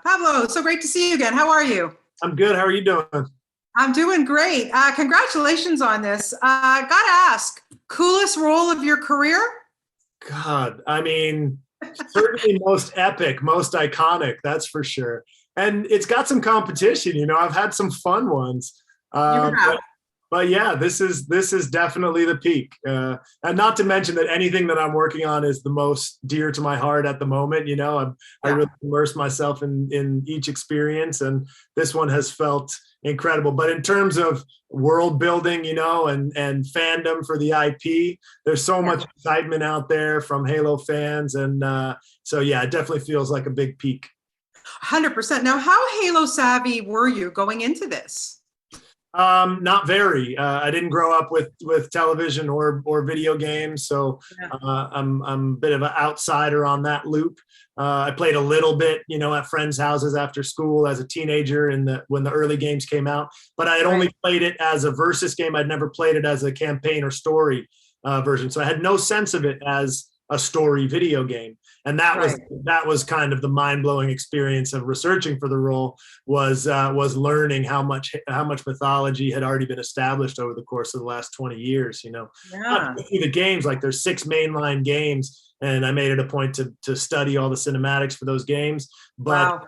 Pablo, so great to see you again. How are you? I'm good. How are you doing? I'm doing great. Congratulations on this. Gotta ask, coolest role of your career? God, I mean, certainly most epic, most iconic, that's for sure. And it's got some competition, I've had some fun ones. You Uh, have. but, but yeah, this is definitely the peak. And not to mention that anything that I'm working on is the most dear to my heart at the moment. I Yeah. really immerse myself in each experience, and this one has felt incredible. But in terms of world building, and fandom for the IP, there's so much excitement out there from Halo fans, and so yeah, it definitely feels like a big peak. 100%. Now, how Halo savvy were you going into this? Not very. I didn't grow up with television or video games, so Yeah. I'm a bit of an outsider on that loop. I played a little bit, at friends' houses after school as a teenager when the early games came out, but I had only played it as a versus game. I'd never played it as a campaign or story version, so I had no sense of it as a story video game. And that was kind of the mind-blowing experience of researching for the role, was learning how much mythology had already been established over the course of the last 20 years. Yeah. Not through the games, like there's 6 mainline games, and I made it a point to study all the cinematics for those games. Wow.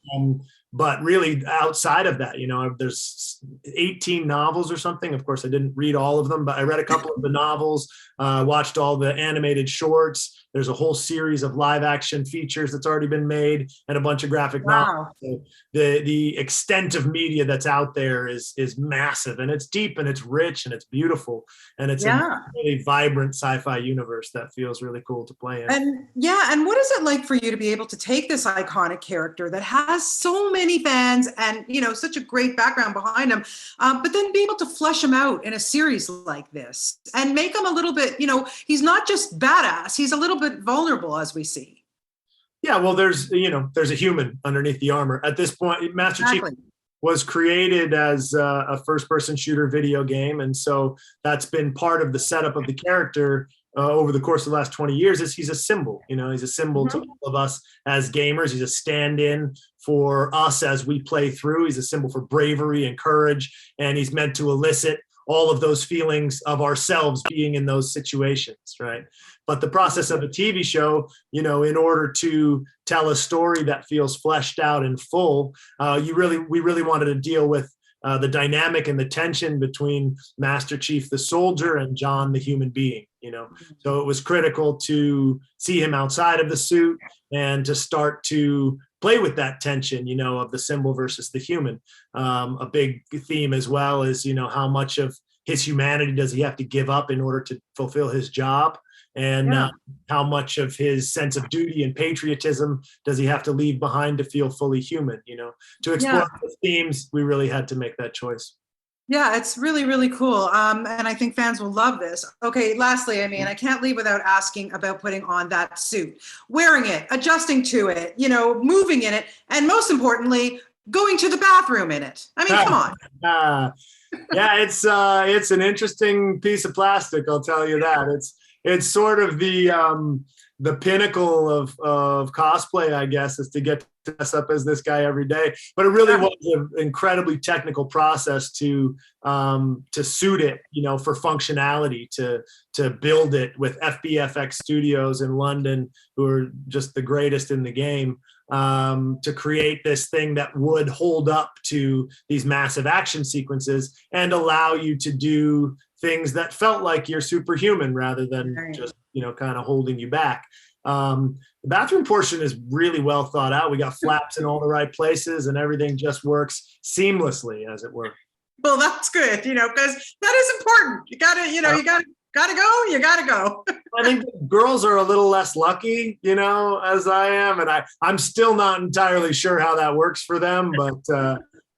But really, outside of that, there's 18 novels or something. Of course, I didn't read all of them, but I read a couple of the novels, watched all the animated shorts. There's a whole series of live action features that's already been made, and a bunch of graphic novels. Wow. So the extent of media that's out there is massive, and it's deep, and it's rich, and it's beautiful, and it's a Yeah. really vibrant sci-fi universe that feels really cool to play in. And what is it like for you to be able to take this iconic character that has so many fans and such a great background behind him, but then be able to flesh him out in a series like this and make him a little bit, he's not just badass, he's a little bit vulnerable, as we see. Yeah, well, there's a human underneath the armor. At this point, Master Chief Exactly. was created as a first-person shooter video game, and so that's been part of the setup of the character over the course of the last 20 years. Is he's a symbol, he's a symbol to all of us as gamers. He's a stand-in for us as we play through. He's a symbol for bravery and courage, and he's meant to elicit all of those feelings of ourselves being in those situations, right? But the process of a TV show, in order to tell a story that feels fleshed out and full, we really wanted to deal with the dynamic and the tension between Master Chief, the soldier, and John, the human being. So it was critical to see him outside of the suit and to start to play with that tension, of the symbol versus the human. A big theme as well is, how much of his humanity does he have to give up in order to fulfill his job? And how much of his sense of duty and patriotism does he have to leave behind to feel fully human? To explore those themes, we really had to make that choice. Yeah, it's really, really cool. And I think fans will love this. Okay, lastly, I can't leave without asking about putting on that suit, wearing it, adjusting to it, moving in it, and most importantly, going to the bathroom in it. Come on. Yeah, it's an interesting piece of plastic, I'll tell you that. It's sort of the pinnacle of cosplay, I guess, is to get to dress up as this guy every day. But it really was an incredibly technical process to suit it, for functionality, to build it with FBFX Studios in London, who are just the greatest in the game, to create this thing that would hold up to these massive action sequences and allow you to do things that felt like you're superhuman rather than just, kind of holding you back. The bathroom portion is really well thought out. We got flaps in all the right places, and everything just works seamlessly, as it were. Well, that's good, because that is important. You gotta, you gotta go. I think girls are a little less lucky, as I am, and I'm still not entirely sure how that works for them, but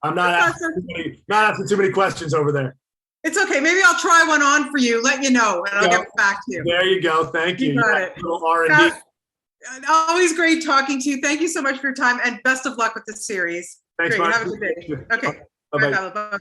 I'm not asking too many questions over there. It's okay. Maybe I'll try one on for you, let you know, and I'll get back to you. There you go. Thank you. You got it. Little R&D. Always great talking to you. Thank you so much for your time, and best of luck with this series. Thanks, Great. Mark. Have a good day. Okay. Bye-bye. Bye, Pablo. Bye.